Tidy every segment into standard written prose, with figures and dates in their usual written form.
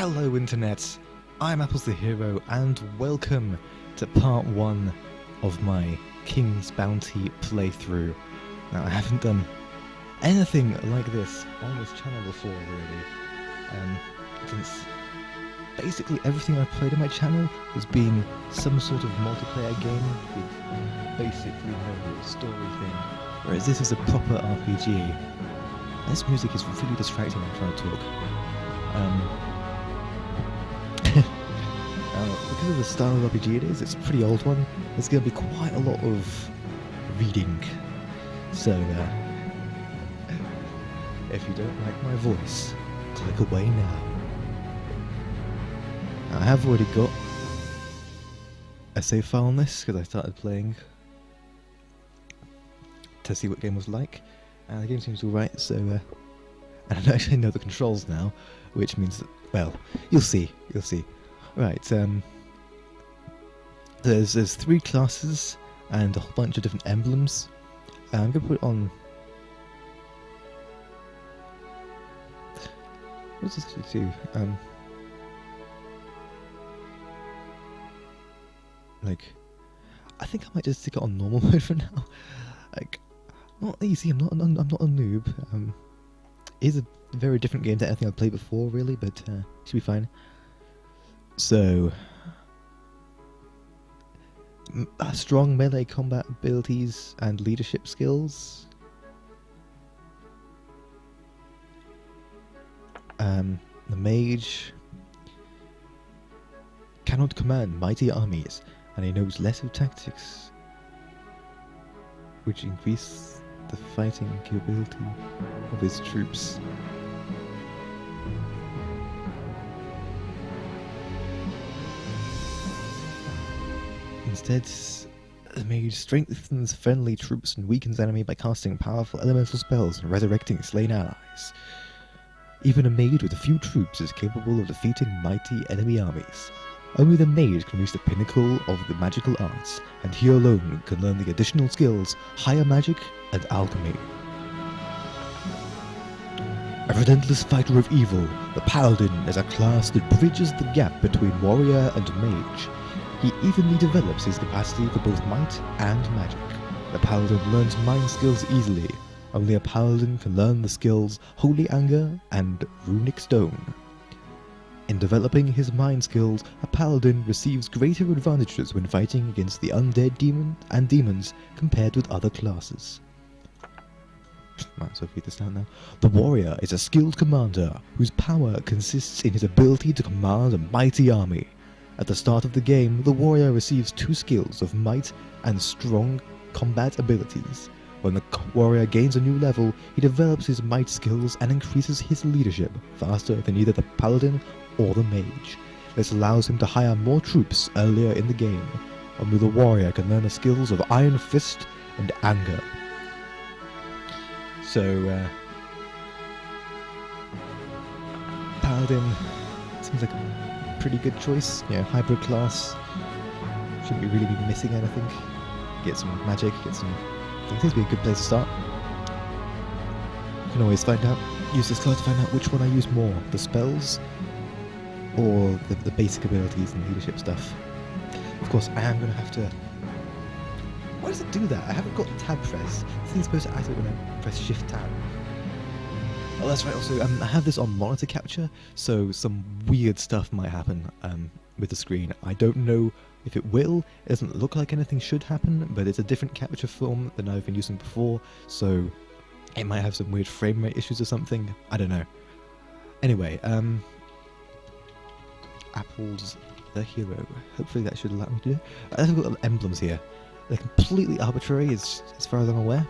Hello Internet, I'm Apples the Hero and welcome to part 1 of my King's Bounty playthrough. Now I haven't done anything like this on this channel before really, since basically everything I've played on my channel has been some sort of multiplayer game with basically no story thing, whereas this is a proper RPG. This music is really distracting when I'm trying to talk. Because of the style of RPG it is, it's a pretty old one. There's going to be quite a lot of reading. So, if you don't like my voice, click away now. I have already got a save file on this because I started playing to see what the game was like. The game seems alright, so and I actually know the controls now, which means that, well, you'll see. Right, there's 3 classes and a whole bunch of different emblems. I'm going to put it on... What does this actually do? I think I might just stick it on normal mode for now. Not easy. I'm not a noob. It is a very different game to anything I've played before, really, but should be fine. So, strong melee combat abilities and leadership skills. The mage cannot command mighty armies, and he knows less of tactics, which increase the fighting capability of his troops. Instead, the mage strengthens friendly troops and weakens enemy by casting powerful elemental spells and resurrecting slain allies. Even a mage with a few troops is capable of defeating mighty enemy armies. Only the mage can reach the pinnacle of the magical arts, and he alone can learn the additional skills Higher Magic and Alchemy. A relentless fighter of evil, the Paladin is a class that bridges the gap between warrior and mage. He evenly develops his capacity for both might and magic. The Paladin learns mind skills easily. Only a Paladin can learn the skills Holy Anger and Runic Stone. In developing his mind skills, a Paladin receives greater advantages when fighting against the undead demon and demons compared with other classes. Might as well read this down now. The warrior is a skilled commander whose power consists in his ability to command a mighty army. At the start of the game, the warrior receives 2 skills of might and strong combat abilities. When the warrior gains a new level, he develops his might skills and increases his leadership faster than either the paladin or the mage. This allows him to hire more troops earlier in the game. Only the warrior can learn the skills of Iron Fist and Anger. So, paladin seems like a pretty good choice. Hybrid class. Shouldn't really be missing anything. Get some magic, get some... I think this would be a good place to start. You can always use this card to find out which one I use more, the spells or the basic abilities and leadership stuff. Of course, I am going to have to... Why does it do that? I haven't got tab press. This thing's supposed to activate when I press shift tab. Oh, that's right, also, I have this on monitor capture, so some weird stuff might happen with the screen. I don't know if it will. It doesn't look like anything should happen, but it's a different capture form than I've been using before, so it might have some weird frame rate issues or something. I don't know. Anyway, Apples the Hero. Hopefully that should allow me to do it. I've got emblems here. They're completely arbitrary as far as I'm aware,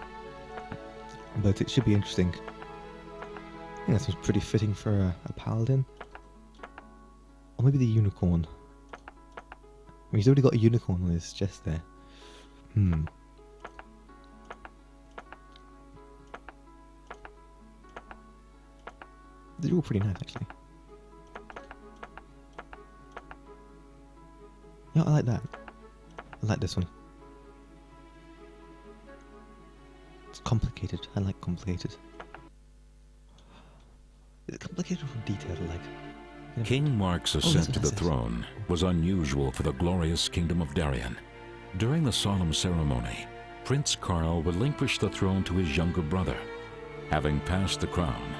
but it should be interesting. I think that seems pretty fitting for a paladin. Or maybe the unicorn. He's already got a unicorn on his chest there. They're all pretty nice, actually. Yeah, I like that. I like this one. It's complicated. I like complicated. Is it complicated or detailed? I like. Yeah. King Mark's ascent to the throne was unusual for the glorious kingdom of Darien. During the solemn ceremony, Prince Karl relinquished the throne to his younger brother. Having passed the crown,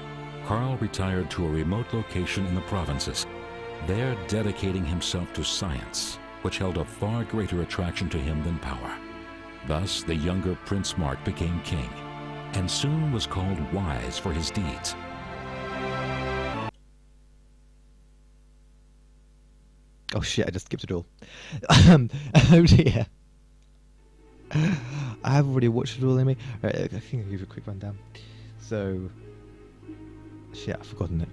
Karl retired to a remote location in the provinces, there dedicating himself to science, which held a far greater attraction to him than power. Thus, the younger Prince Mark became king, and soon was called wise for his deeds. Oh shit, I just skipped it all. Oh dear. I have already watched it all anyway. Right, I think I'll give you a quick rundown. So... Shit, I've forgotten it.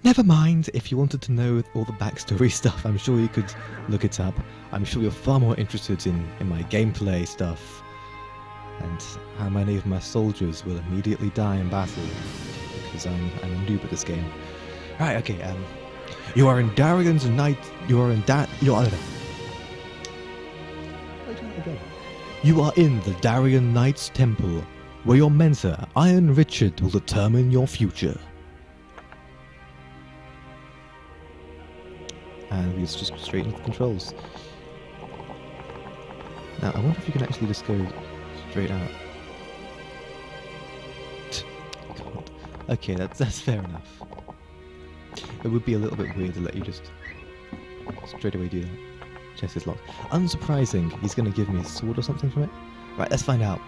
Never mind, if you wanted to know all the backstory stuff, I'm sure you could look it up. I'm sure you're far more interested in my gameplay stuff. And how many of my soldiers will immediately die in battle. Because I'm a noob at this game. Right, okay, you are in Darien's night. You are in You are in the Darien Knights Temple, where your mentor, Iron Richard, will determine your future. And we just go straight into the controls. Now, I wonder if you can actually just go straight out. God. Okay, that's fair enough. It would be a little bit weird to let you just straight away do that. Chest is locked. Unsurprising, he's going to give me a sword or something from it. Right, let's find out.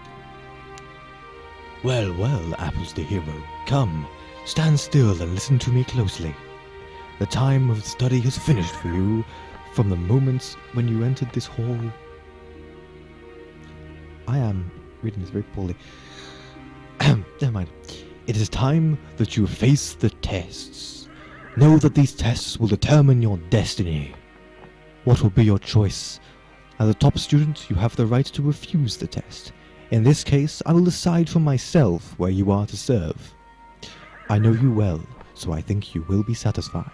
Well, well, Apples the hero. Come, stand still and listen to me closely. The time of study has finished for you from the moment when you entered this hall. I am reading this very poorly. Never mind. It is time that you face the tests. Know that these tests will determine your destiny. What will be your choice? As a top student, you have the right to refuse the test. In this case, I will decide for myself where you are to serve. I know you well, so I think you will be satisfied.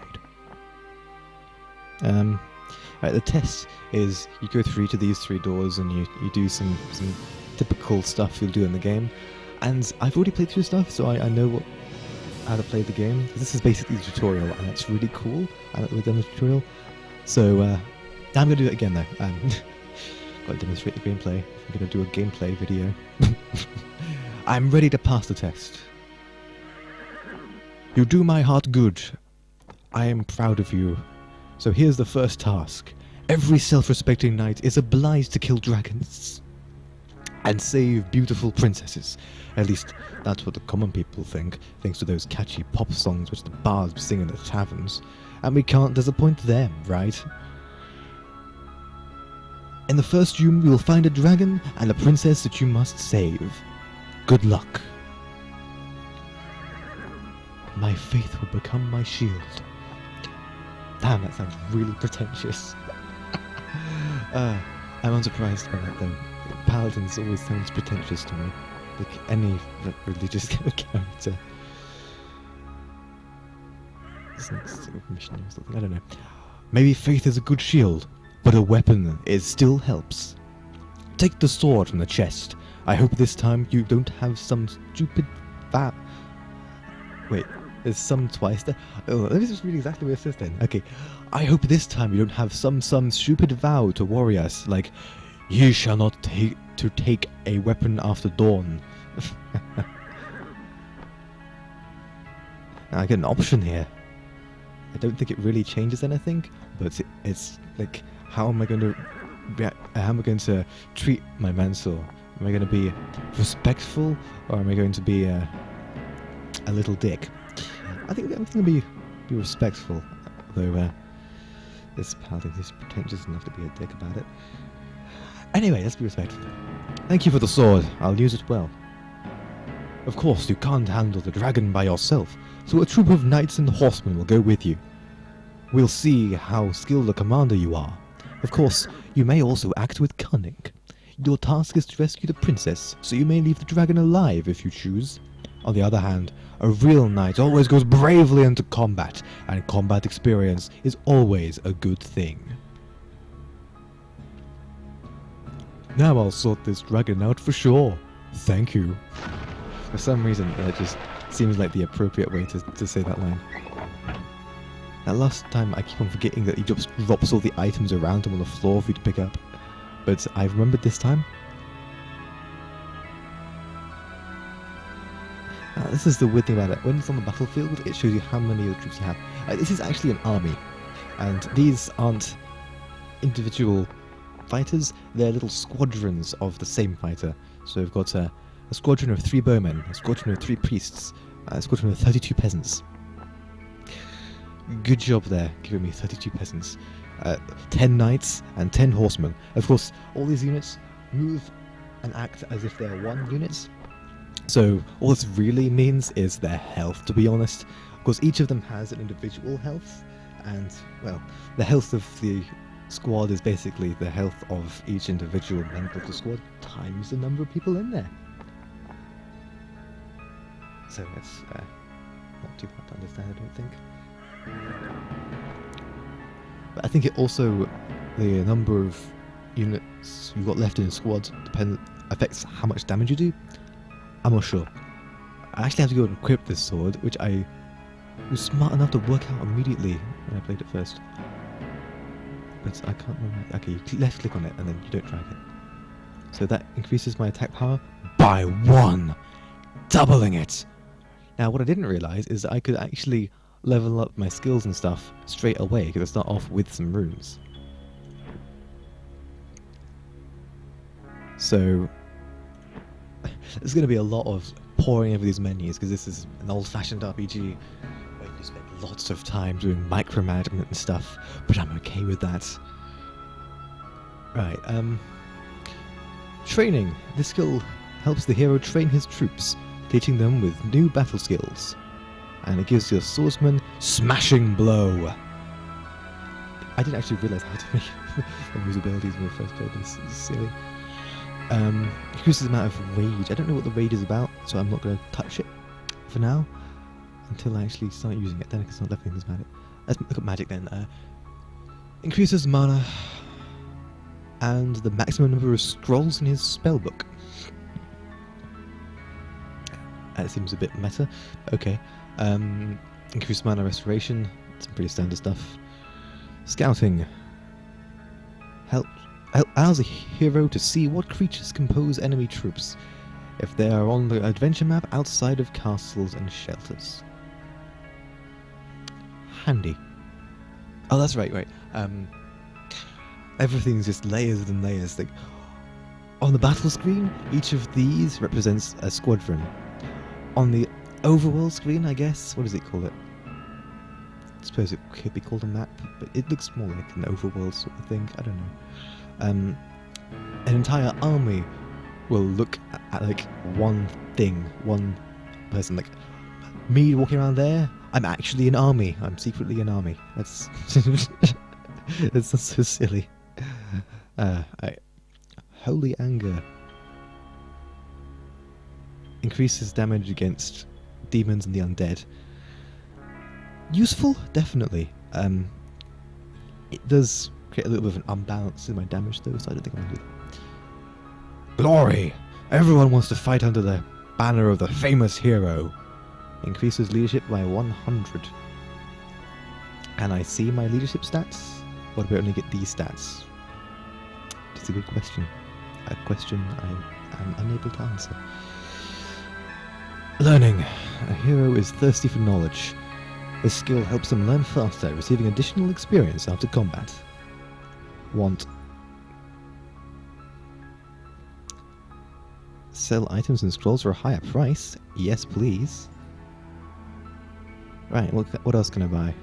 Right, the test is you go through each of these 3 doors and you do some typical stuff you'll do in the game. And I've already played through stuff, so I know how to play the game. This is basically the tutorial, and it's really cool. I like that we've done the tutorial. So, I'm going to do it again though. Got to demonstrate the gameplay. I'm going to do a gameplay video. I'm ready to pass the test. You do my heart good. I am proud of you. So here's the first task. Every self-respecting knight is obliged to kill dragons and save beautiful princesses. At least that's what the common people think, thanks to those catchy pop songs which the bards sing in the taverns. And we can't disappoint them, right? In the first room, you will find a dragon and a princess that you must save. Good luck. My faith will become my shield. Damn, that sounds really pretentious. I'm unsurprised by that though. Paladins always sounds pretentious to me. Like any religious character. Some sort of missionary or something, I don't know. Maybe faith is a good shield, but a weapon still helps. Take the sword from the chest. I hope this time you don't have some stupid Wait, there's some twice there. Oh, let me just read exactly what it says then. Okay. I hope this time you don't have some stupid vow to warriors, like, ye shall not take a weapon after dawn. Now I get an option here. I don't think it really changes anything, but it's like, how am I going to treat my mentor? Am I going to be respectful, or am I going to be a little dick? I think I'm going to be respectful, though this paladin is pretentious enough to be a dick about it. Anyway, let's be respectful. Thank you for the sword. I'll use it well. Of course, you can't handle the dragon by yourself, so a troop of knights and horsemen will go with you. We'll see how skilled a commander you are. Of course, you may also act with cunning. Your task is to rescue the princess, so you may leave the dragon alive if you choose. On the other hand, a real knight always goes bravely into combat, and combat experience is always a good thing. Now I'll sort this dragon out for sure. Thank you. For some reason, that just seems like the appropriate way to say that line. Now last time I keep on forgetting that he just drops all the items around him on the floor for you to pick up. But I remembered this time. This is the weird thing about it. When it's on the battlefield, it shows you how many of the troops you have. This is actually an army. And these aren't individual fighters, they're little squadrons of the same fighter. So we've got a squadron of 3 bowmen, a squadron of 3 priests, a squadron of 32 peasants. Good job there, giving me 32 peasants. 10 knights and 10 horsemen. Of course, all these units move and act as if they're one unit. So all this really means is their health, to be honest. Of course, each of them has an individual health, and, well, the health of the squad is basically the health of each individual member of the squad times the number of people in there. So it's not too hard to understand, I don't think. But I think it also, the number of units you've got left in a squad affects how much damage you do. I'm not sure. I actually have to go and equip this sword, which I was smart enough to work out immediately when I played it first. But I can't remember. Okay, you left click on it and then you don't drag it. So that increases my attack power by 1, doubling it. Now what I didn't realise is that I could actually level up my skills and stuff straight away, because I start off with some runes. So there's going to be a lot of poring over these menus, because this is an old-fashioned RPG where you spend lots of time doing micromanagement and stuff, but I'm okay with that. Right, training. This skill helps the hero train his troops, teaching them with new battle skills. And it gives your swordsman smashing blow. I didn't actually realise how to make these abilities when I first played this. This is silly. Increases the amount of rage. I don't know what the rage is about, so I'm not going to touch it for now until I actually start using it. Then I can start leveling things about it. Let's look at magic then. Increases mana and the maximum number of scrolls in his spellbook. That seems a bit meta. Okay. Increased mana restoration. Some pretty standard stuff. Scouting. Allows a hero to see what creatures compose enemy troops if they are on the adventure map outside of castles and shelters. Handy. Oh, that's right. Everything's just layers and layers. Like, on the battle screen, each of these represents a squadron. On the overworld screen, I guess, what does it call it? I suppose it could be called a map, but it looks more like an overworld sort of thing. I don't know. An entire army will look at like one thing, one person. Like me walking around there, I'm actually an army. I'm secretly an army. That's that's not so silly. Holy anger increases damage against demons and the undead. Useful, definitely. It does create a little bit of an unbalance in my damage though, so I don't think I'm going to do that. Glory! Everyone wants to fight under the banner of the famous hero. Increases leadership by 100. Can I see my leadership stats? Or do I only get these stats? It's a good question. A question I am unable to answer. Learning. A hero is thirsty for knowledge. This skill helps them learn faster, receiving additional experience after combat. Want. Sell items and scrolls for a higher price? Yes, please. Right, what else can I buy?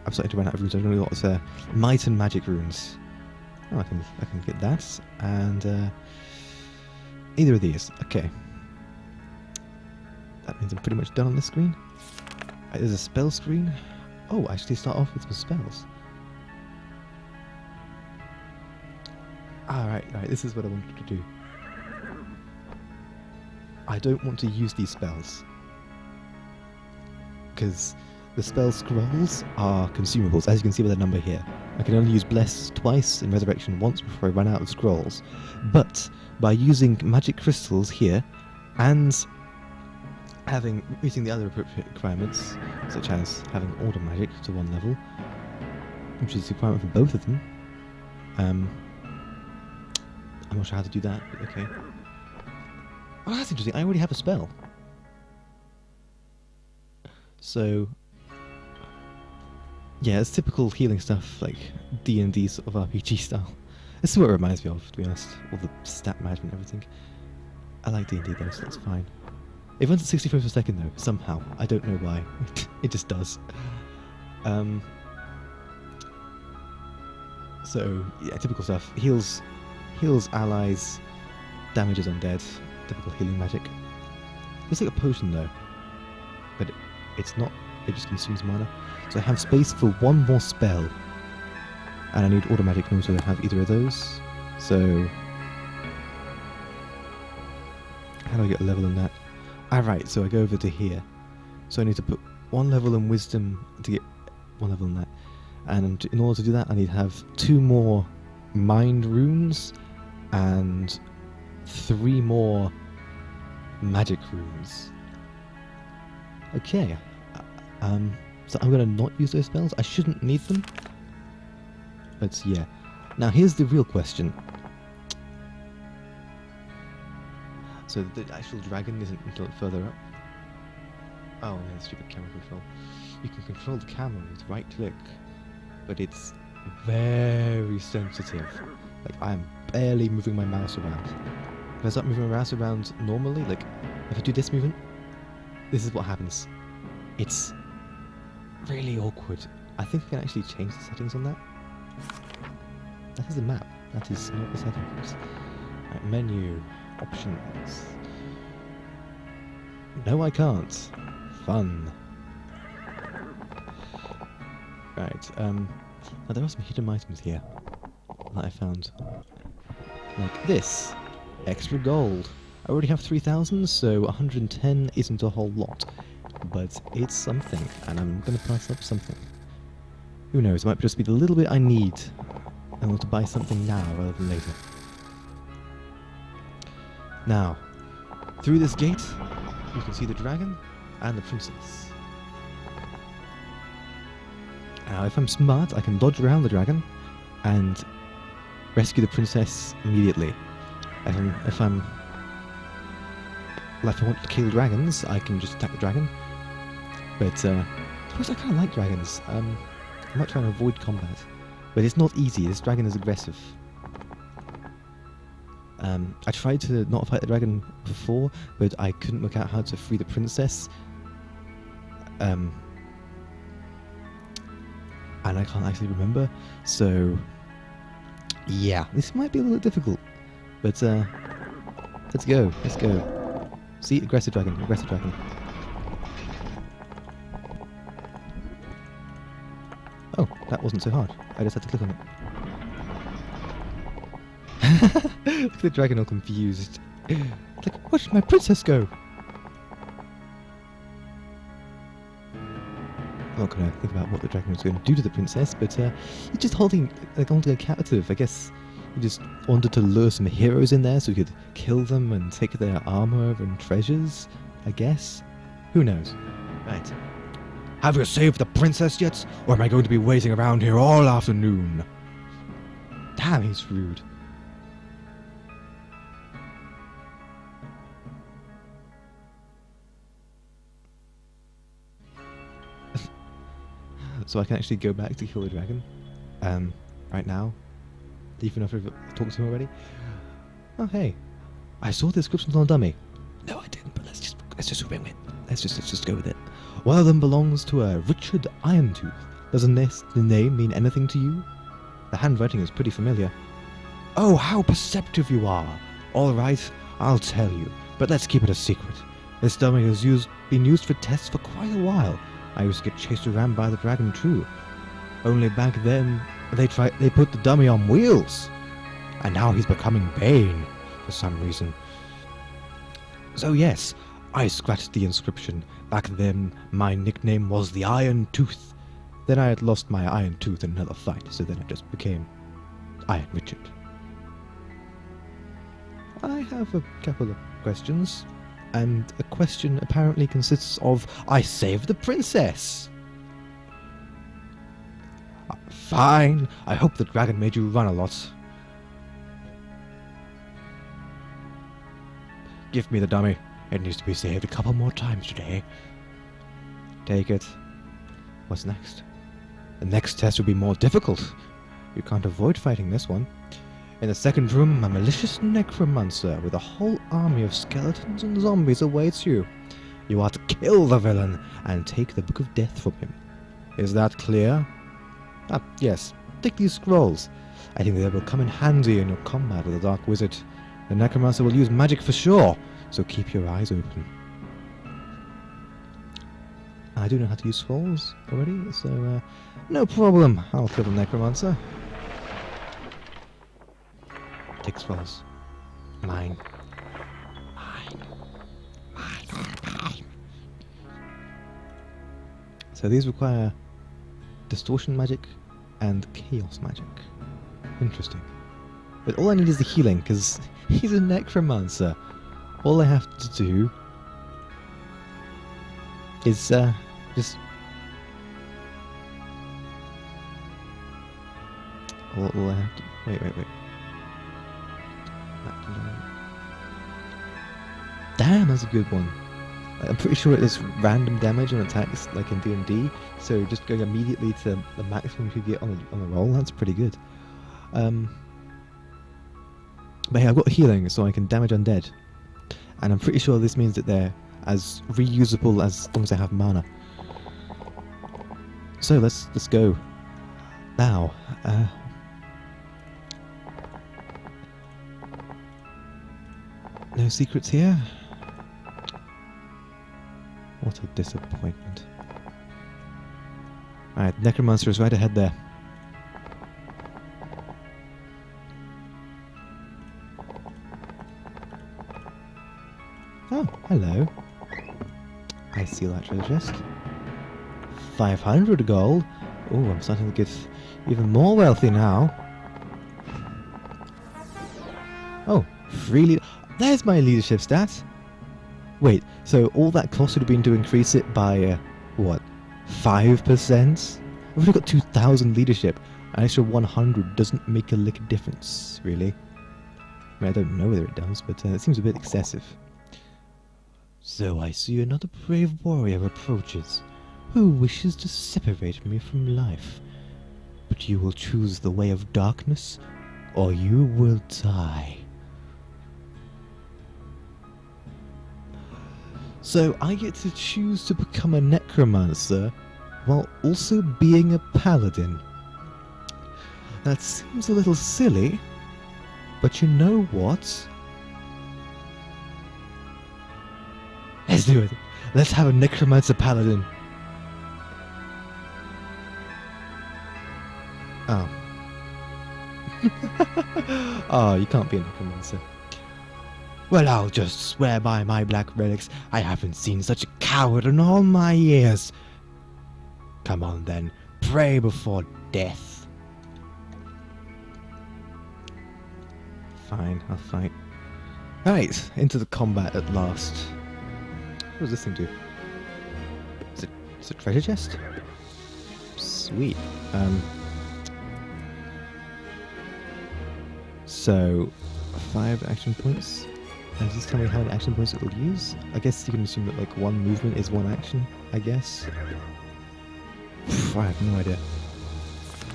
I'm starting to run out of runes. I don't know what's might and magic runes. Oh, I can get that, and either of these. Okay. That means I'm pretty much done on this screen. Right, there's a spell screen. Oh, I actually start off with some spells. Right, this is what I wanted to do. I don't want to use these spells, because the spell scrolls are consumables, as you can see by the number here. I can only use Bless twice and Resurrection once before I run out of scrolls. But by using magic crystals here and meeting the other appropriate requirements, such as having order magic to 1 level, which is a requirement for both of them. I'm not sure how to do that, but okay. Oh, that's interesting. I already have a spell. So, yeah, it's typical healing stuff, like D&D sort of RPG style. This is what it reminds me of, to be honest. All the stat management and everything. I like D&D though, so that's fine. It runs at 60 frames per second though, somehow. I don't know why. It just does. So, yeah, typical stuff. Heals allies, damages undead. Typical healing magic. Looks like a potion though. But it's not. It just consumes mana. So I have space for 1 more spell. And I need order magic in order to have either of those. So, how do I get a level in that? Right, so I go over to here. So I need to put 1 level in wisdom to get 1 level in that. And in order to do that, I need to have 2 more mind runes and 3 more magic runes. Okay. So I'm going to not use those spells. I shouldn't need them. But yeah. Now here's the real question. So the actual dragon isn't until further up. Oh, yeah, stupid camera control. You can control the camera with right click, but it's very sensitive. Like, I'm barely moving my mouse around. If I start moving my mouse around normally, like, if I do this movement, this is what happens. It's really awkward. I think I can actually change the settings on that. That is the map. That is not the settings. Right, menu. Options. No, I can't. Fun. Right, now there are some hidden items here that I found. Like this. Extra gold. I already have 3,000, so 110 isn't a whole lot. But it's something, and I'm gonna pass up something. Who knows, it might just be the little bit I need in order to buy something now rather than later. Now, through this gate, you can see the dragon and the princess. Now, if I'm smart, I can dodge around the dragon and rescue the princess immediately. And if I want to kill dragons, I can just attack the dragon. But, I suppose I kind of like dragons. I might try and avoid combat. But it's not easy, this dragon is aggressive. I tried to not fight the dragon before, but I couldn't work out how to free the princess. And I can't actually remember, so yeah, this might be a little difficult. But let's go. See, aggressive dragon. Oh, that wasn't so hard. I just had to click on it. Look at the dragon all confused. It's like, where did my princess go? I'm not going to think about what the dragon was going to do to the princess, but he's just holding her captive. I guess he just wanted to lure some heroes in there so he could kill them and take their armor and treasures, I guess. Who knows? Right. Have you saved the princess yet? Or am I going to be waiting around here all afternoon? Damn, he's rude. So I can actually go back to kill the dragon, right now, even if I've talked to him already. Oh hey, I saw the descriptions on a dummy. No, I didn't. But let's just wing it. Let's just go with it. One of them belongs to a Richard Irontooth. Doesn't the name mean anything to you? The handwriting is pretty familiar. Oh, how perceptive you are! All right, I'll tell you, but let's keep it a secret. This dummy has been used for tests for quite a while. I used to get chased around by the dragon too. Only back then, they put the dummy on wheels. And now he's becoming Bane, for some reason. So yes, I scratched the inscription. Back then, my nickname was the Iron Tooth. Then I had lost my Iron Tooth in another fight, so then I just became Iron Richard. I have a couple of questions. and a question apparently consists of, I saved the princess! Fine, I hope the dragon made you run a lot. Give me the dummy. It needs to be saved a couple more times today. Take it. What's next? The next test will be more difficult. You can't avoid fighting this one. In the second room, a malicious necromancer with a whole army of skeletons and zombies awaits you. You are to kill the villain and take the Book of Death from him. Is that clear? Ah, yes. Take these scrolls. I think they will come in handy in your combat with the Dark Wizard. The necromancer will use magic for sure, so keep your eyes open. I do know how to use scrolls already, so no problem. I'll kill the necromancer. Take scrolls. Mine. Mine. So these require distortion magic and chaos magic. Interesting. But all I need is the healing, because he's a necromancer. All I have to do is just... All I have to... Wait. Damn, that's a good one. I'm pretty sure it is random damage on attacks like in D&D, so just going immediately to the maximum you get on the roll, that's pretty good. But hey, I've got healing, so I can damage undead. And I'm pretty sure this means that they're as reusable as long as I have mana. So let's go. Now, no secrets here? What a disappointment. Alright, necromancer is right ahead there. Oh, hello. I see that treasure chest. 500 gold. Oh, I'm starting to get even more wealthy now. Oh, freely. There's my leadership stat. Wait, so all that cost would have been to increase it by, what, 5%? I've already got 2,000 leadership. An extra 100 doesn't make a lick of difference, really. I mean, I don't know whether it does, but it seems a bit excessive. So I see another brave warrior approaches, who wishes to separate me from life. But you will choose the way of darkness, or you will die. So I get to choose to become a necromancer, while also being a paladin. That seems a little silly, but you know what? Let's do it. Let's have a necromancer paladin. Oh. Oh, you can't be a necromancer. Well, I'll just swear by my black relics. I haven't seen such a coward in all my years. Come on then, pray before death. Fine, I'll fight. Alright, into the combat at last. What does this thing do? Is it a treasure chest? Sweet. So, 5 action points. Does this tell me how many action points it will use? I guess you can assume that like one movement is one action, I guess. I have no idea.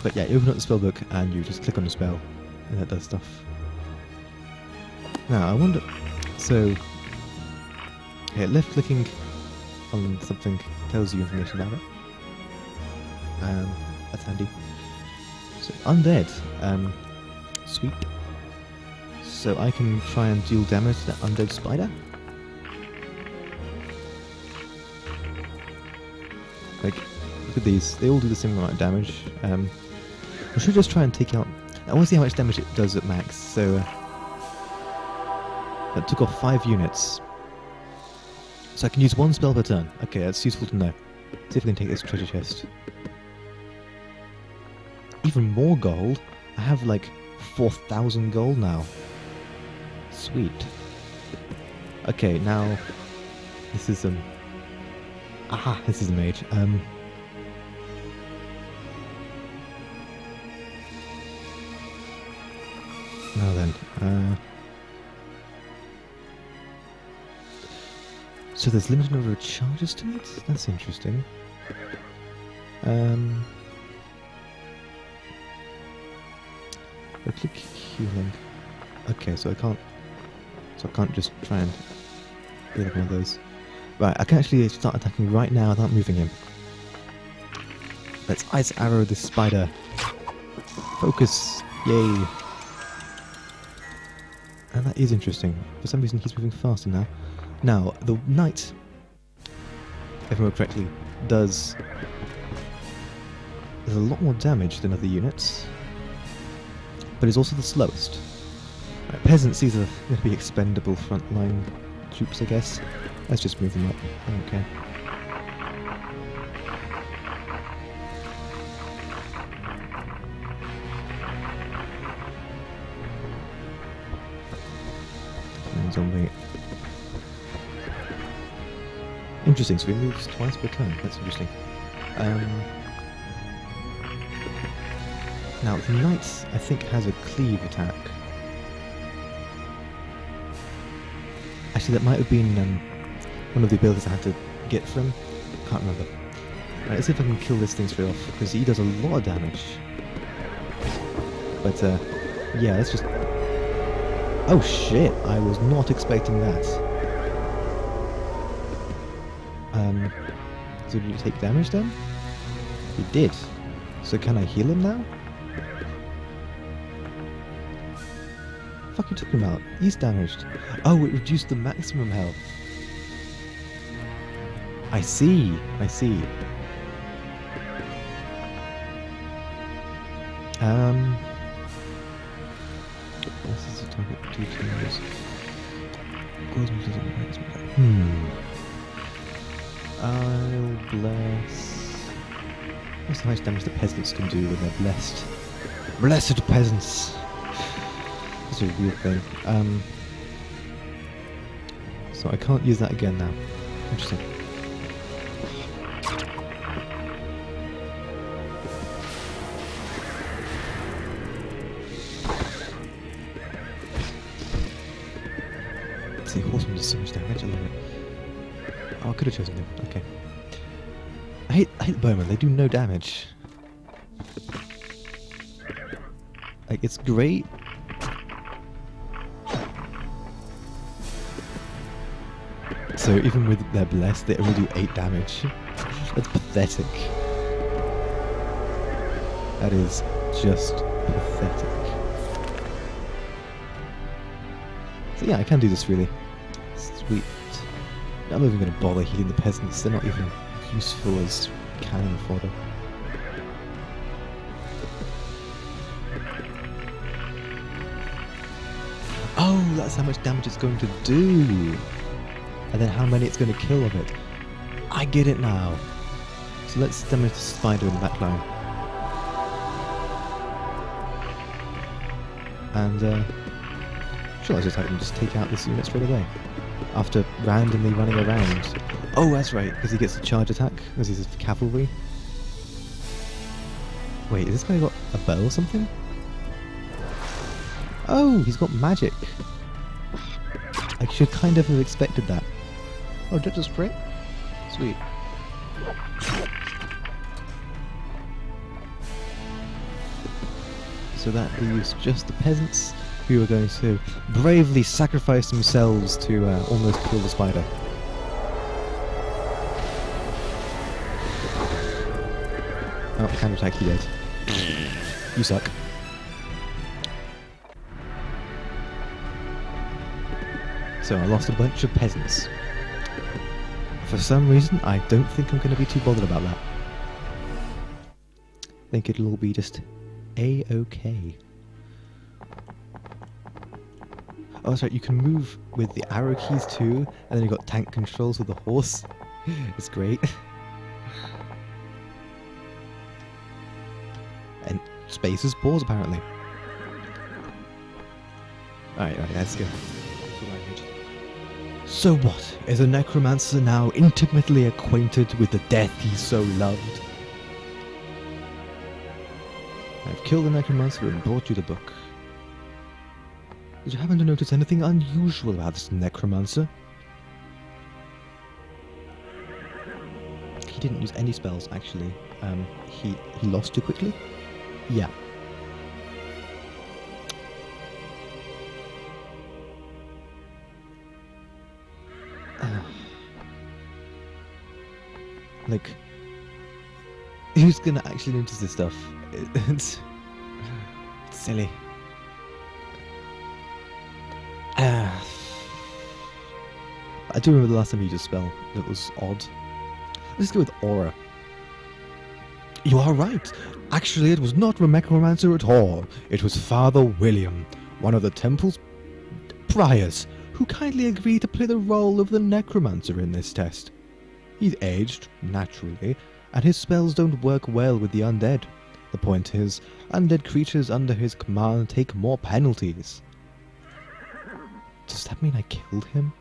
But yeah, you open up the spellbook and you just click on the spell and that does stuff. Now I wonder, so yeah, left clicking on something tells you information about it. That's handy. So undead, sweet. So I can try and deal damage to that undead spider. Like, look at these. They all do the same amount of damage. I should just try and take out... I want to see how much damage it does at max. So, that took off 5 units. So I can use 1 spell per turn. Okay, that's useful to know. See if we can take this treasure chest. Even more gold? I have like 4,000 gold now. Sweet. Okay, now This is aha, this is a mage. Now then, so there's limited number of charges to it? That's interesting. I click healing. Okay, so I can't just try and be like one of those. Right, I can actually start attacking right now without moving him. Let's ice arrow this spider. Focus! Yay! And that is interesting. For some reason he's moving faster now. Now, the knight, if I remember correctly, does a lot more damage than other units, but is also the slowest. Right, peasants, these are going to be expendable frontline troops, I guess. Let's just move them up. Okay. Zombie. Interesting, so he moves twice per turn. That's interesting. Now, the knight, I think, has a cleave attack. Actually, that might have been one of the abilities I had to get from. Can't remember. Right, let's see if I can kill this thing straight off, because he does a lot of damage. But, yeah, let's just... Oh shit, I was not expecting that. So did he take damage then? He did. So can I heal him now? Fuck you talking about? He's damaged. Oh, it reduced the maximum health. I see. I see. This is the target 2 times. I'll bless. What's how much damage the peasants can do when they're blessed? Blessed peasants! That's a weird thing. So I can't use that again now. Interesting. See, horseman does so much damage, I love it. Oh, I could have chosen him. Okay. I hate bowmen, they do no damage. Like, it's great. So even with their blessed, they only do 8 damage. That's pathetic. That is just pathetic. So yeah, I can do this really. Sweet. I'm not even going to bother healing the peasants, they're not even useful as cannon fodder. Oh, that's how much damage it's going to do! And then how many it's going to kill of it. I get it now. So let's damage the spider in the back line. And, sure, I'll just have him just take out this unit straight away. After randomly running around. Oh, that's right, because he gets a charge attack, because he's cavalry. Wait, has this guy got a bow or something? Oh, he's got magic. I should kind of have expected that. Oh, did it just crit? Sweet. So that leaves just the peasants who are going to bravely sacrifice themselves to almost kill the spider. Oh, counterattack, you dead. You suck. So I lost a bunch of peasants. For some reason, I don't think I'm going to be too bothered about that. I think it'll all be just A-okay. Oh, that's right, you can move with the arrow keys too, and then you've got tank controls with the horse. It's great. And space is pause, apparently. Alright, let's go. So what? Is a necromancer now intimately acquainted with the death he so loved? I've killed the necromancer and brought you the book. Did you happen to notice anything unusual about this necromancer? He didn't use any spells, actually. He lost too quickly? Yeah. Like, who's gonna actually notice this stuff? It's silly. I do remember the last time you used a spell that was odd. Let's go with Aura. You are right. Actually, it was not a necromancer at all. It was Father William, one of the temple's priors, who kindly agreed to play the role of the necromancer in this test. He's aged, naturally, and his spells don't work well with the undead. The point is, undead creatures under his command take more penalties. Does that mean I killed him?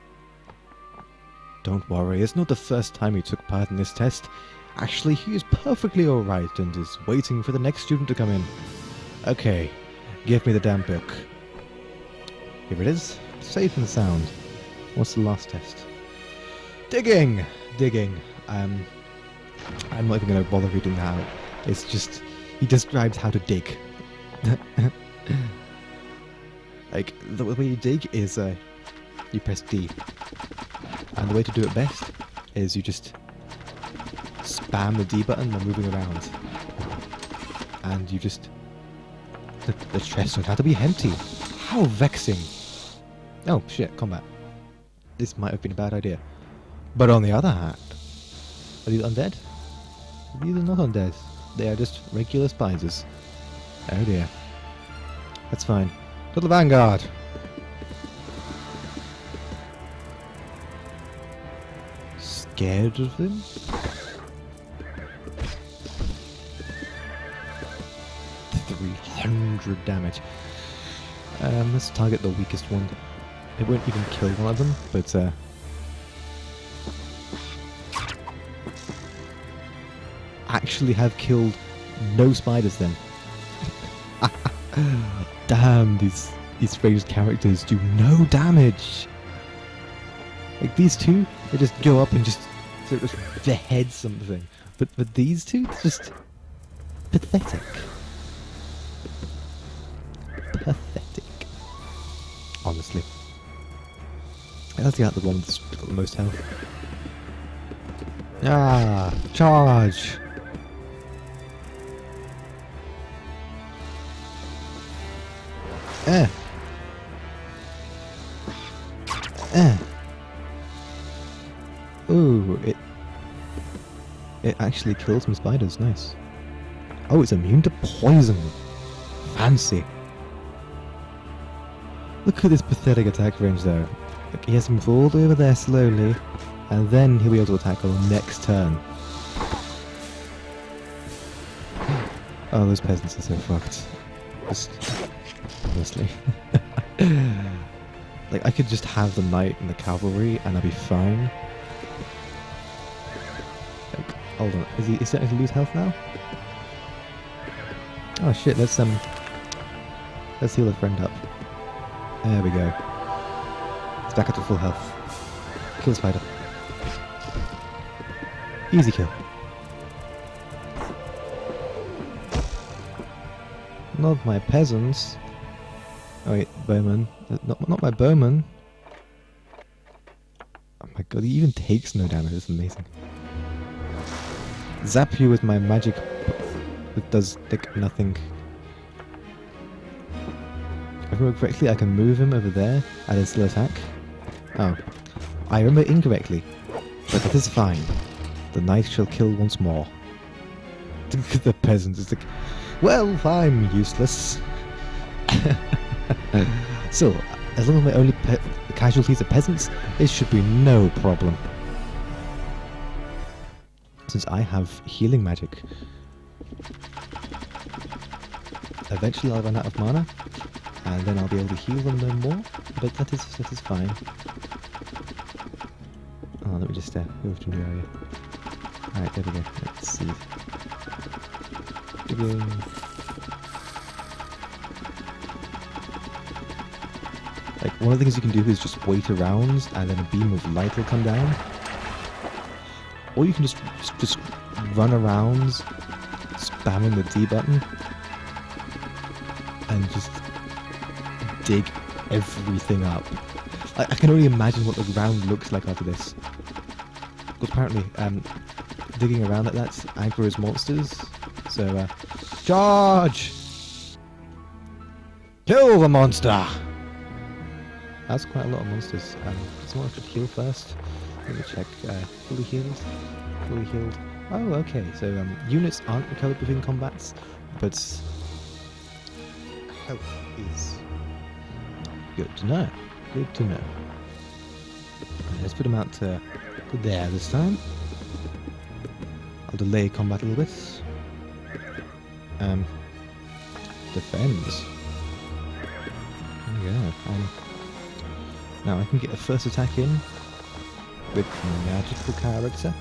Don't worry, it's not the first time he took part in this test. Actually, he is perfectly alright and is waiting for the next student to come in. Okay, give me the damn book. Here it is, safe and sound. What's the last test? Digging! Digging. I'm not even going to bother reading that out. It's just, he describes how to dig. Like, the way you dig is, you press D. And the way to do it best is you just spam the D button while moving around. And you just... The chest turned out to be empty. How vexing. Oh, shit, combat. This might have been a bad idea. But on the other hand, are these undead? These are not undead. They are just regular spiders. Oh dear. That's fine. To the vanguard! Scared of them? .300 damage. Let's target the weakest one. It won't even kill one of them, but actually have killed no spiders then. Damn, these ranged characters do no damage. Like these two, they just go up and just sort of behead something. But these two, it's just pathetic. Pathetic. Honestly. Let's get out the one that's got the most health. Ah, charge! Ooh, it actually kills some spiders, nice. Oh, it's immune to poison. Fancy. Look at this pathetic attack range though. Look, he has to move all the way over there slowly, and then he'll be able to attack on the next turn. Oh, those peasants are so fucked. Just, honestly. Like, I could just have the knight and the cavalry, and I'd be fine. Like, hold on, is he starting to lose health now? Oh shit, let's heal a friend up. There we go. He's back up to full health. Kill spider. Easy kill. Not my peasants. Oh wait, bowman. Not my bowman. Oh my god, he even takes no damage, it's amazing. Zap you with my magic that does like nothing. If I remember correctly, I can move him over there and then still attack. Oh. I remember incorrectly. But that is fine. The knight shall kill once more. The peasant is like, well, I'm useless. So, as long as my only casualties are peasants, it should be no problem. Since I have healing magic. Eventually I'll run out of mana, and then I'll be able to heal them no more, but that is fine. me just move to a new area. Alright, there we go. Let's see. Digging. Like, one of the things you can do is just wait around and then a beam of light will come down. Or you can just run around spamming the D button and just dig everything up. I can only imagine what the ground looks like after this. Because apparently, digging around like that aggroes monsters. So, charge! Kill the monster! That's quite a lot of monsters. Someone should heal first. Let me check. Fully healed. Fully healed. Oh, okay. So units aren't recovered between combats, but health is good to know. Good to know. Let's put them out to there this time. I'll delay combat a little bit. Defends. There we go. Now I can get a first attack in with magical character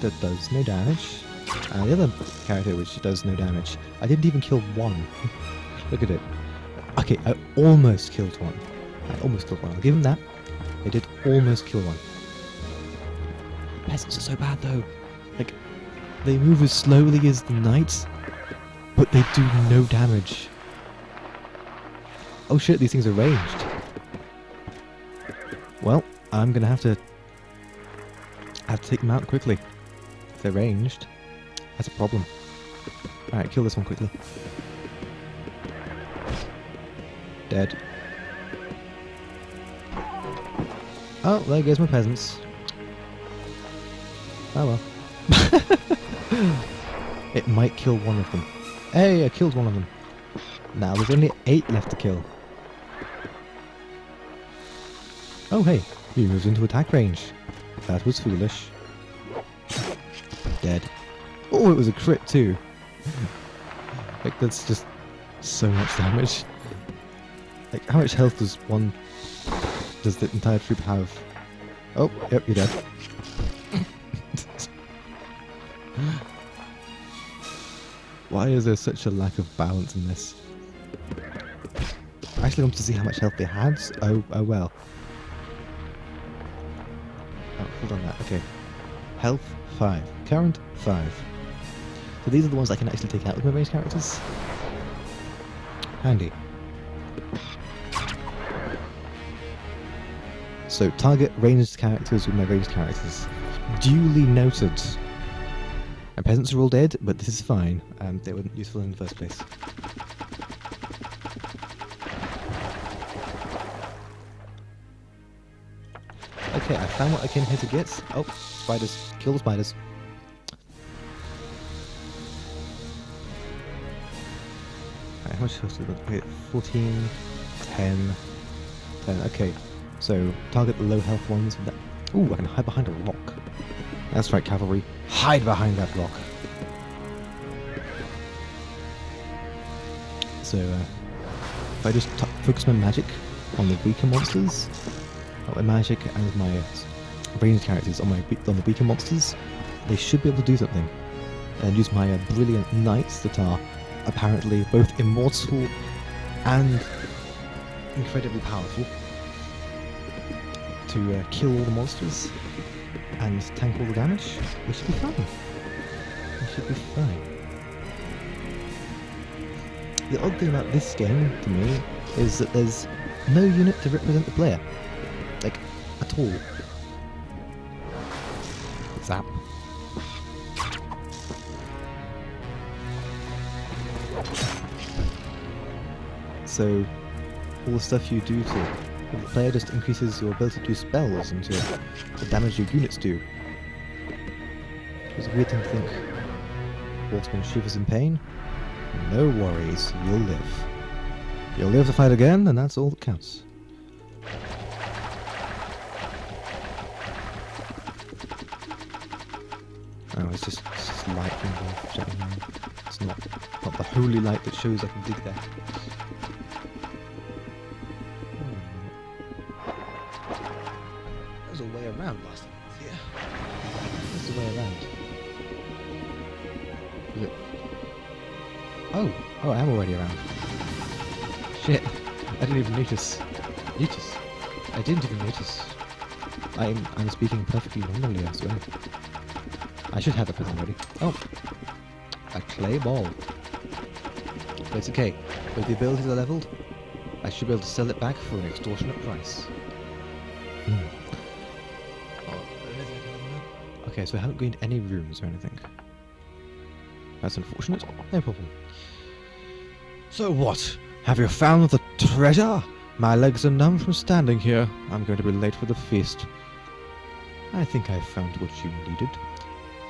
that does no damage. And the other character which does no damage. I didn't even kill one. Look at it. Okay, I almost killed one. I'll give him that. I did almost kill one. Peasants are so bad though. Like, they move as slowly as the knights, but they do no damage. Oh shit, these things are ranged. Well, I'm gonna have to take them out quickly. If they're ranged, that's a problem. Alright, kill this one quickly. Dead. Oh, there goes my peasants. Oh well. It might kill one of them. Hey, I killed one of them. Now there's only 8 left to kill. Oh hey, he moves into attack range. That was foolish. Dead. Oh, it was a crit too. Like, that's just so much damage. Like, how much health does the entire troop have? Oh, yep, you're dead. Why is there such a lack of balance in this? I actually wanted to see how much health they had. Oh well. Oh, hold on that. Okay. Health 5. Current 5. So these are the ones I can actually take out with my ranged characters. Handy. So target ranged characters with my ranged characters. Duly noted. My peasants are all dead, but this is fine. They weren't useful in the first place. Okay, I found what I came here to get. Oh, spiders. Kill the spiders. Right, how much health do we got? Wait, 14, 10, 10. Okay, so target the low health ones with that. Ooh, I can hide behind a rock. That's right, cavalry. Hide behind that rock. So, if I just focus my magic on the weaker monsters, my magic and my ranged characters on the weaker monsters, they should be able to do something. And use my brilliant knights that are apparently both immortal and incredibly powerful to kill all the monsters and tank all the damage. We should be fine. We should be fine. The odd thing about this game, to me, is that there's no unit to represent the player. Like, at all. Zap. So, all the stuff you do to the player just increases your ability to do spells and to the damage your units do. It's a weird thing to think. Horseman shivers in pain. No worries, you'll live. You'll live to fight again, and that's all that counts. Oh, it's just light from the jetting around. It's not the holy light that shows I can dig there. There's a way around last time I was here. the way around? Is it? Oh, I am already around. Shit, I didn't even notice. I didn't even notice. I'm speaking perfectly normally, I swear. I should have the present ready. Oh, a clay ball. But it's okay. With the abilities are leveled, I should be able to sell it back for an extortionate price. Okay, so I haven't gained any rooms or anything. That's unfortunate. No problem. So what? Have you found the treasure? My legs are numb from standing here. I'm going to be late for the feast. I think I've found what you needed.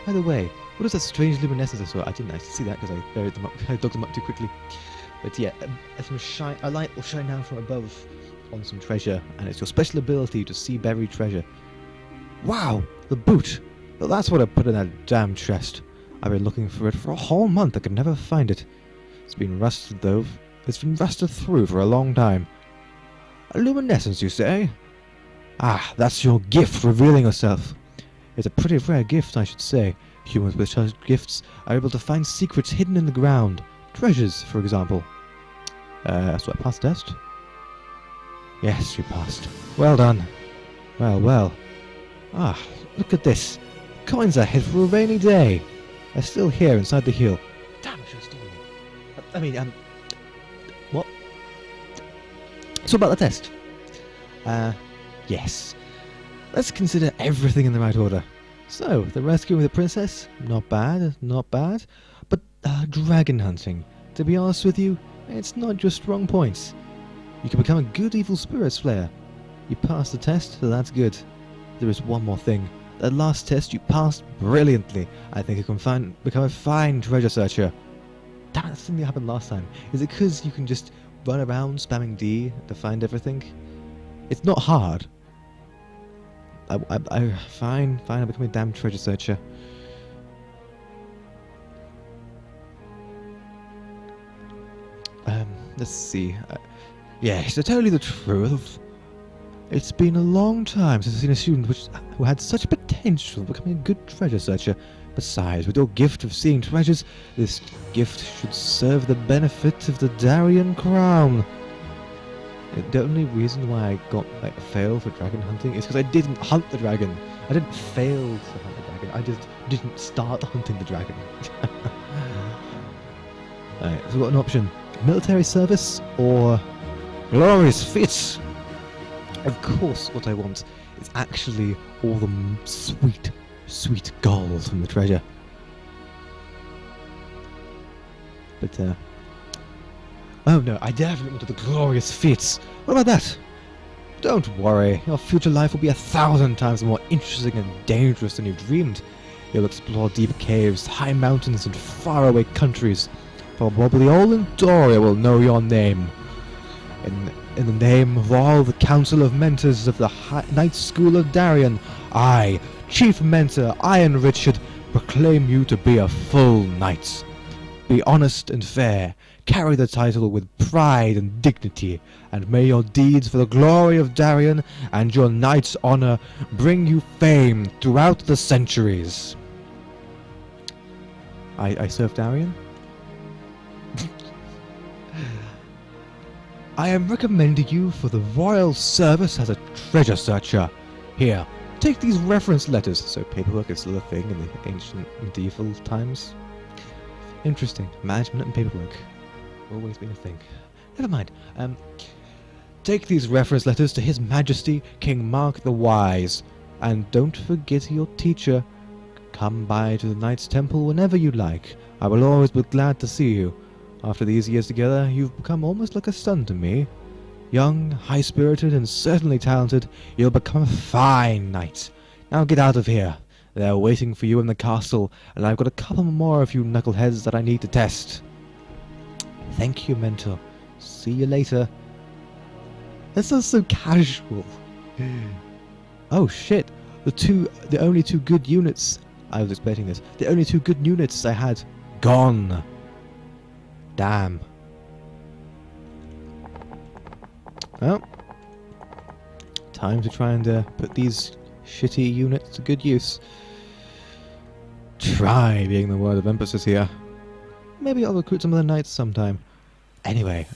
By the way, what is that strange luminescence I saw? I didn't actually see that because I buried them up. I dug them up too quickly. But yeah, a light will shine down from above on some treasure, and it's your special ability to see buried treasure. Wow, the boot! Well, that's what I put in that damn chest. I've been looking for it for a whole month. I could never find it. It's been rusted though. It's been rusted through for a long time. A luminescence, you say? Ah, that's your gift revealing yourself. It's a pretty rare gift, I should say. Humans with such gifts are able to find secrets hidden in the ground. Treasures, for example. So I passed the test? Yes, you passed. Well done. Well. Ah, look at this. Coins I hid for a rainy day. They're still here inside the heel. Damn, I should have stolen them. What? So about the test. Yes. Let's consider everything in the right order. So, the rescuing the princess? Not bad. But, dragon hunting. To be honest with you, it's not just strong points. You can become a good evil spirit slayer. You passed the test, so that's good. There is one more thing. That last test you passed brilliantly. I think you can become a fine treasure searcher. Damn, that's something that happened last time. Is it because you can just run around spamming D to find everything? It's not hard. Fine, I'll become a damn treasure searcher. Let's see. Yes, to tell you the truth, it's been a long time since I've seen a student who had such potential of becoming a good treasure searcher. Besides, with your gift of seeing treasures, this gift should serve the benefit of the Darien crown. The only reason why I failed for dragon hunting is because I didn't hunt the dragon. I didn't fail to hunt the dragon. I just didn't start hunting the dragon. Alright, so we've got an option. Military service or glorious feats. Of course, what I want is actually all the sweet gold from the treasure. But, oh no, I definitely wanted the glorious feats. What about that? Don't worry, your future life will be 1,000 times more interesting and dangerous than you dreamed. You'll explore deep caves, high mountains, and faraway countries. Probably all in Doria will know your name. In the name of all the Council of Mentors of the Knight School of Darien, I, Chief Mentor Iron Richard, proclaim you to be a full knight. Be honest and fair, carry the title with pride and dignity, and may your deeds for the glory of Darien and your knight's honor bring you fame throughout the centuries. I serve Darien? I am recommending you for the royal service as a treasure searcher. Here, take these reference letters. So paperwork is still a thing in the ancient medieval times. Interesting. Management and paperwork. Always been a thing. Never mind. Take these reference letters to His Majesty King Mark the Wise. And don't forget your teacher. Come by to the Knight's Temple whenever you like. I will always be glad to see you. After these years together, you've become almost like a son to me. Young, high-spirited, and certainly talented, you'll become a fine knight. Now get out of here. They're waiting for you in the castle, and I've got a couple more of you knuckleheads that I need to test. Thank you, Mentor. See you later. This sounds so casual. Oh shit. The only two good units... I was expecting this. The only two good units I had... gone. Damn. Well, time to try and put these shitty units to good use. try being the word of emphasis here. Maybe I'll recruit some of the knights sometime. Anyway,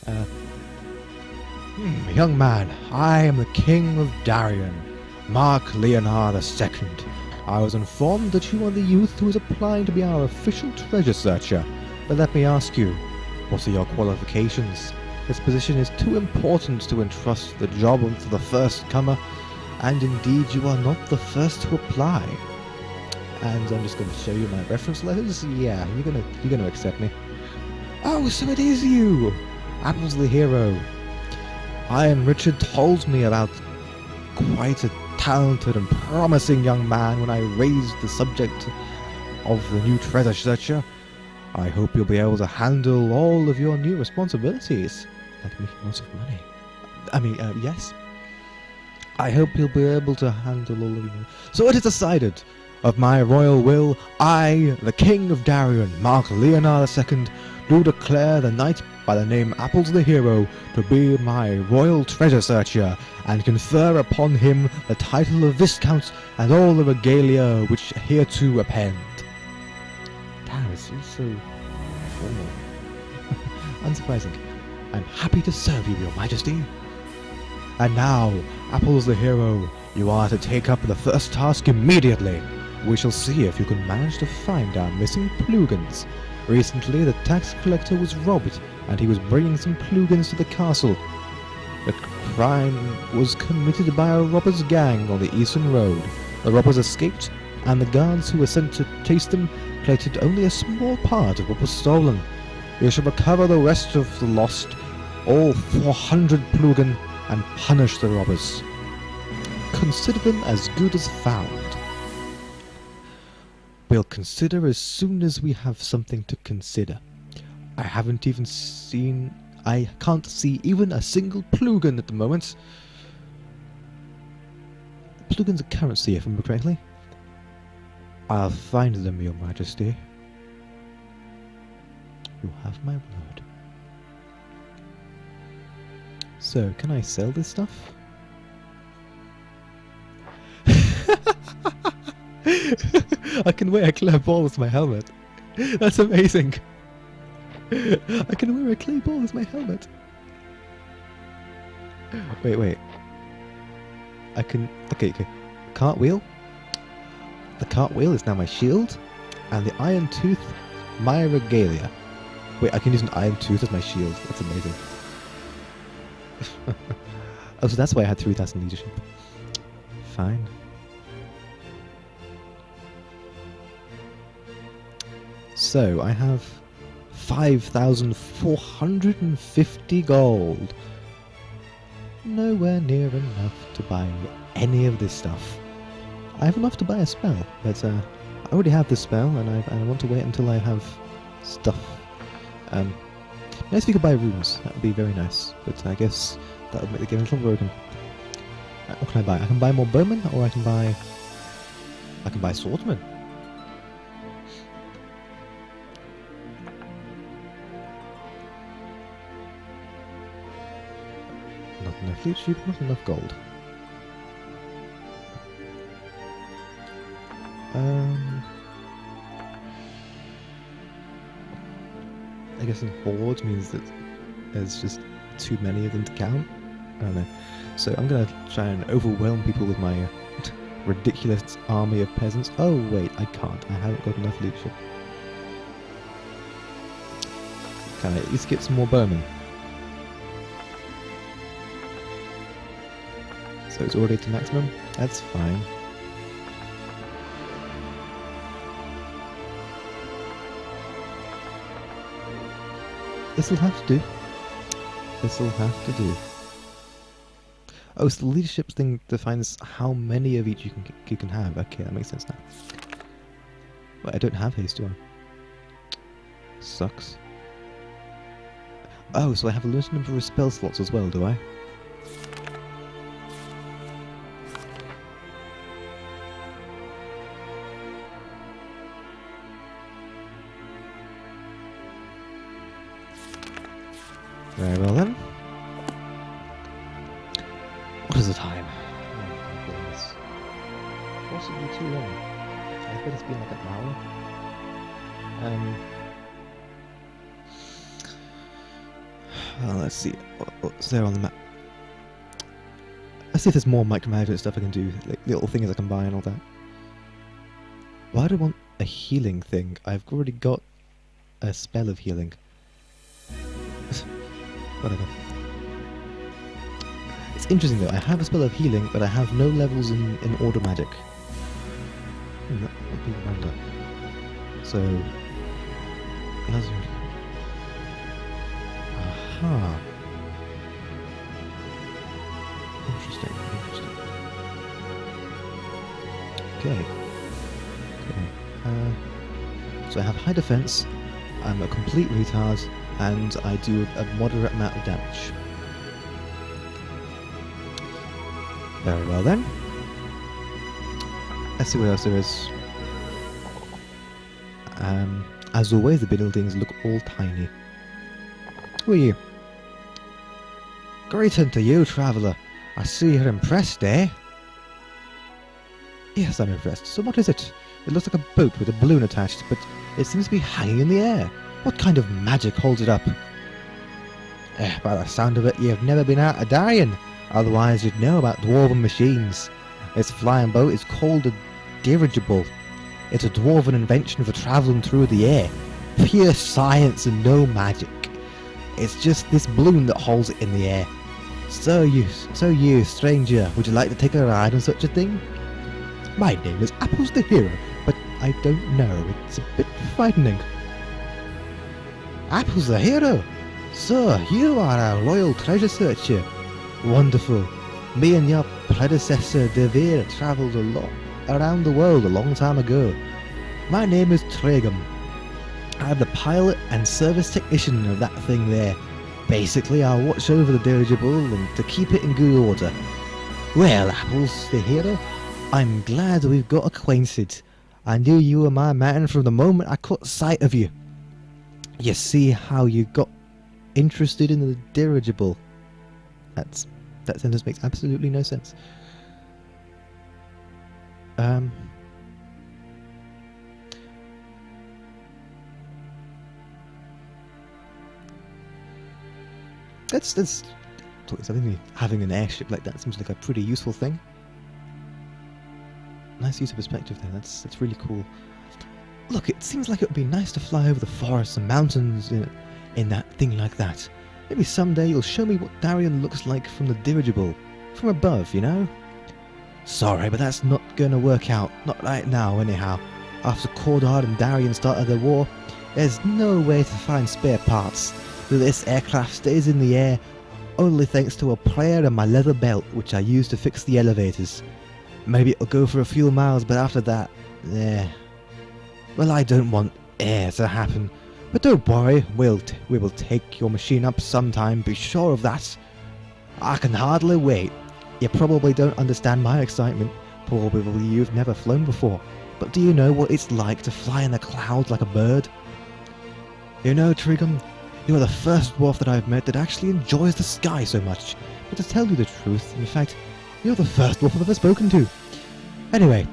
young man, I am the King of Darien, Mark Leonard II. I was informed that you are the youth who is applying to be our official treasure searcher. But let me ask you, what are your qualifications? This position is too important to entrust the job to the first comer, and indeed you are not the first to apply. And I'm just going to show you my reference letters. Yeah, you're gonna accept me. Oh, so it is you, Apples the hero. Iron Richard told me about quite a talented and promising young man when I raised the subject of the new treasure searcher. I hope you'll be able to handle all of your new responsibilities and make lots of money. Yes. I hope you'll be able to handle all of you. So it is decided. Of my royal will, I, the King of Darien, Mark Leonard II, do declare the knight by the name Apples the Hero to be my royal treasure searcher, and confer upon him the title of Viscount and all the regalia which hereto append. Damn, it's so formal. Unsurprising. I'm happy to serve you, Your Majesty. And now, Apples the Hero, you are to take up the first task immediately. We shall see if you can manage to find our missing plugins. Recently, the tax collector was robbed, and he was bringing some plugins to the castle. The crime was committed by a robbers' gang on the Eastern Road. The robbers escaped, and the guards who were sent to chase them collected only a small part of what was stolen. You shall recover the rest of the lost, all 400 plugin, and punish the robbers. Consider them as good as found. We'll consider as soon as we have something to consider. I can't see even a single plugin at the moment. Plugins are currency, if I remember correctly. I'll find them, Your Majesty. You have my word. So, can I sell this stuff? I can wear a clay ball as my helmet. That's amazing. I can wear a clay ball as my helmet. Wait. I can... Okay. Cartwheel. The cartwheel is now my shield. And the iron tooth, my regalia. Wait, I can use an iron tooth as my shield. That's amazing. Oh, so that's why I had 3,000 leadership. Fine. So, I have 5,450 gold. Nowhere near enough to buy any of this stuff. I have enough to buy a spell, but I already have this spell, and I want to wait until I have stuff. Nice if we could buy runes, that would be very nice, but I guess that would make the game a little broken. What can I buy? I can buy more bowmen, or I can buy swordsmen. Not enough loot sheep, not enough gold. I guess in hordes means that there's just too many of them to count. I don't know. So I'm gonna try and overwhelm people with my ridiculous army of peasants. Oh wait, I can't. I haven't got enough leadership. Can I at least get some more bowmen? So it's already to maximum? That's fine. This'll have to do. This'll have to do. Oh, so the leadership thing defines how many of each you can have. Okay, that makes sense now. Wait, I don't have haste, do I? Sucks. Oh, so I have a limited number of spell slots as well, do I? Very well then. What is the time? Oh my goodness. Possibly too long. I I bet it's been like an hour. Well, let's see. What's there on the map? Let's see if there's more micromanagement stuff I can do, like little things I can buy and all that. Why do I want a healing thing? I've already got a spell of healing. Whatever. It's interesting though, I have a spell of healing, but I have no levels in order magic. That would be random. So... Aha. Interesting. Okay. So I have high defense, I'm a complete retard, and I do a moderate amount of damage. Very well then. Let's see what else there is. As always, the buildings look all tiny. Who are you? Greeting to you, traveller. I see you're impressed, eh? Yes, I'm impressed. So what is it? It looks like a boat with a balloon attached, but it seems to be hanging in the air. What kind of magic holds it up? By the sound of it, you've never been out of Darien. Otherwise, you'd know about dwarven machines. This flying boat is called a dirigible. It's a dwarven invention for travelling through the air. Pure science and no magic. It's just this balloon that holds it in the air. So you, stranger, would you like to take a ride on such a thing? My name is Apples the Hero, but I don't know, it's a bit frightening. Apples the Hero? So, you are our royal treasure searcher. Wonderful. Me and your predecessor, Devere, travelled around the world a long time ago. My name is Tregum. I'm the pilot and service technician of that thing there. Basically, I'll watch over the dirigible and to keep it in good order. Well, Apples the Hero, I'm glad we've got acquainted. I knew you were my man from the moment I caught sight of you. You see how you got interested in the dirigible? That sentence makes absolutely no sense. That's something. Having an airship like that seems like a pretty useful thing. Nice use of perspective there. That's really cool. Look, it seems like it would be nice to fly over the forests and mountains in that thing like that. Maybe someday you'll show me what Darien looks like from the dirigible. From above, you know? Sorry, but that's not gonna work out. Not right now, anyhow. After Cordard and Darien started the war, there's no way to find spare parts. So this aircraft stays in the air only thanks to a prayer and my leather belt, which I use to fix the elevators. Maybe it'll go for a few miles, but after that, well, I don't want air to happen. But don't worry, we will take your machine up sometime, be sure of that. I can hardly wait. You probably don't understand my excitement. Probably you've never flown before. But do you know what it's like to fly in the clouds like a bird? You know, Trigun, you are the first dwarf that I've met that actually enjoys the sky so much. But to tell you the truth, in fact, you're the first dwarf I've ever spoken to. Anyway,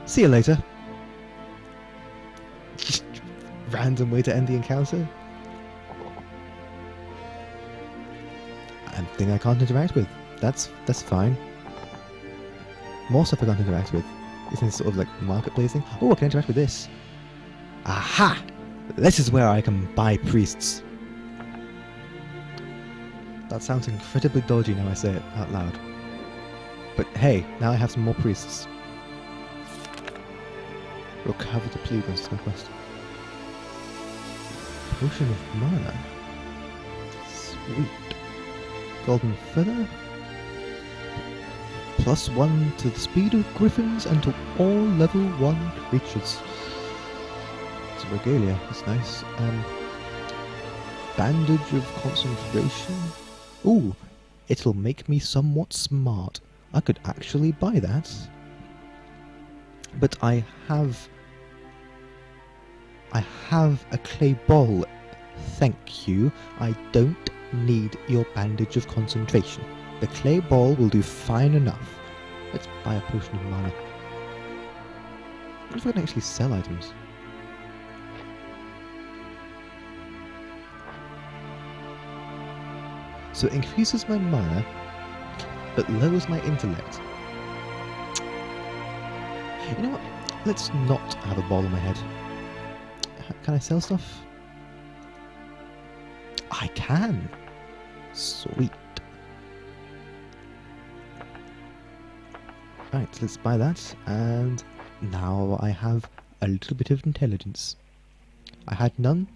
see you later. Random way to end the encounter. Thing I can't interact with. That's fine. More stuff I can't interact with. Isn't this sort of like marketplace thing? Oh, I can interact with this. Aha! This is where I can buy priests. That sounds incredibly dodgy now I say it out loud. But hey, now I have some more priests. Recover the plebeians is my quest. Potion of mana. Sweet. Golden feather. +1 to the speed of griffins and to all level 1 creatures. It's a regalia, that's nice. Bandage of concentration. Ooh, it'll make me somewhat smart. I could actually buy that. But I have a clay ball. Thank you. I don't need your bandage of concentration. The clay ball will do fine enough. Let's buy a potion of mana. wonder if I can actually sell items. So it increases my mana, but lowers my intellect. You know what? Let's not have a ball on my head. Can I sell stuff? I can! Sweet. Right, let's buy that, and now I have a little bit of intelligence. I had none,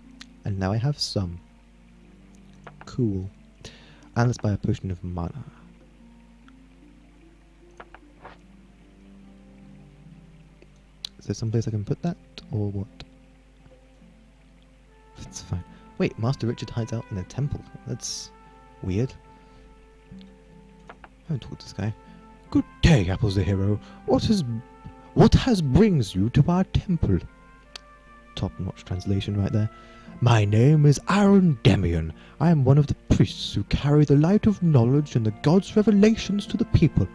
and now I have some. Cool. And let's buy a potion of mana. Is there someplace I can put that, or what? That's fine. Wait, Master Richard hides out in a temple. That's weird. I haven't talked to this guy. Good day, Apples the Hero. What has brings you to our temple? Top-notch translation right there. My name is Aaron Demian. I am one of the priests who carry the light of knowledge and the gods' revelations to the people.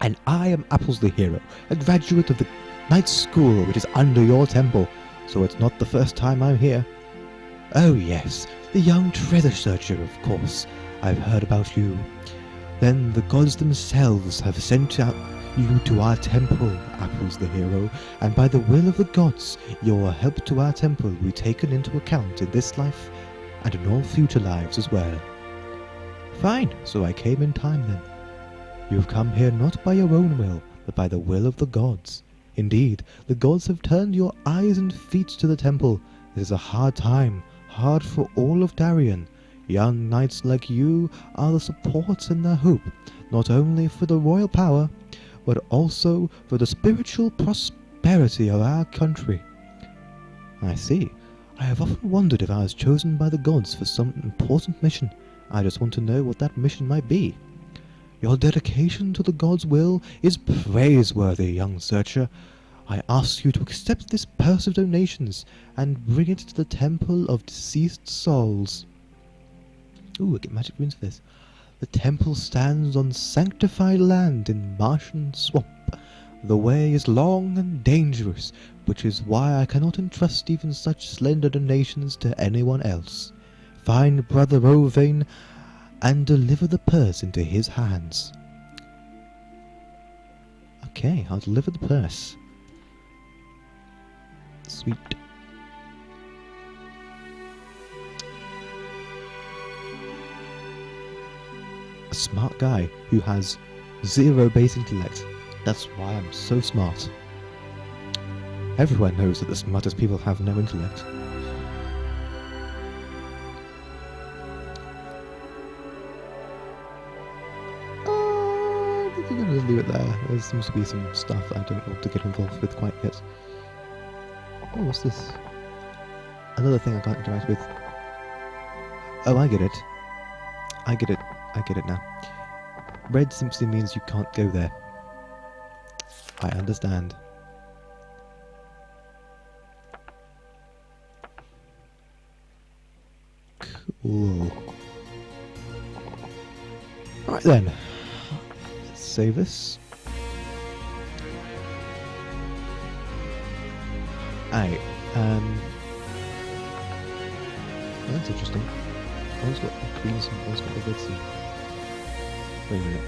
And I am Apples the Hero, a graduate of the night school which is under your temple, so it's not the first time I'm here. Oh yes, the young treasure searcher, of course. I've heard about you. Then the gods themselves have sent out you to our temple, Apples the Hero, and by the will of the gods, your help to our temple will be taken into account in this life and in all future lives as well. Fine, so I came in time then. You have come here not by your own will, but by the will of the gods. Indeed, the gods have turned your eyes and feet to the temple. It is a hard time, hard for all of Darien. Young knights like you are the support and the hope, not only for the royal power, but also for the spiritual prosperity of our country. I see. I have often wondered if I was chosen by the gods for some important mission. I just want to know what that mission might be. Your dedication to the gods' will is praiseworthy, young searcher. I ask you to accept this purse of donations and bring it to the temple of deceased souls. Ooh, I get magic runes for this. The temple stands on sanctified land in Martian Swamp. The way is long and dangerous, which is why I cannot entrust even such slender donations to anyone else. Find Brother Ovane and deliver the purse into his hands. Okay, I'll deliver the purse. Sweet. A smart guy who has 0 base intellect. That's why I'm so smart. Everyone knows that the smartest people have no intellect. I think I'm gonna just leave it there. There seems to be some stuff I don't want to get involved with quite yet. Oh, what's this? Another thing I can't interact with. Oh, I get it. I get it. I get it now. Red simply means you can't go there. I understand. Cool. Right then. Let's save this. Alright, that's interesting. One's got the Queen's and one's got the Red Sea. Wait a minute.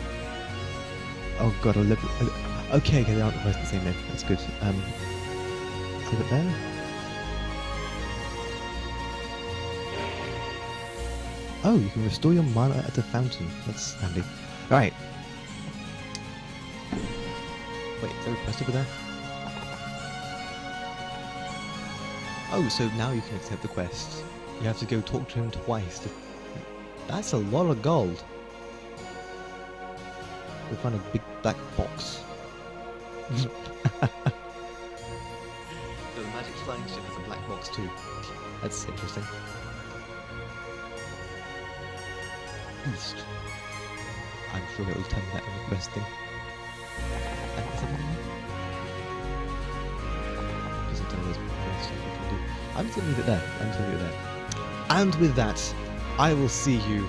Oh god, I'll live. Okay, they aren't both the same name. That's good. Leave it there. Oh, you can restore your mana at the fountain. That's handy. Right. Wait, is there a quest over there? Oh, so now you can accept the quest. You have to go talk to him twice. That's a lot of gold. We'll find a big black box. The magic flying ship has a black box too. That's interesting. East. I'm sure it'll tell me that in the quest thing. Doesn't tell us what stuff we can do. I'm just gonna leave it there. And with that, I will see you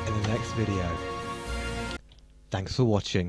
in the next video. Thanks for watching.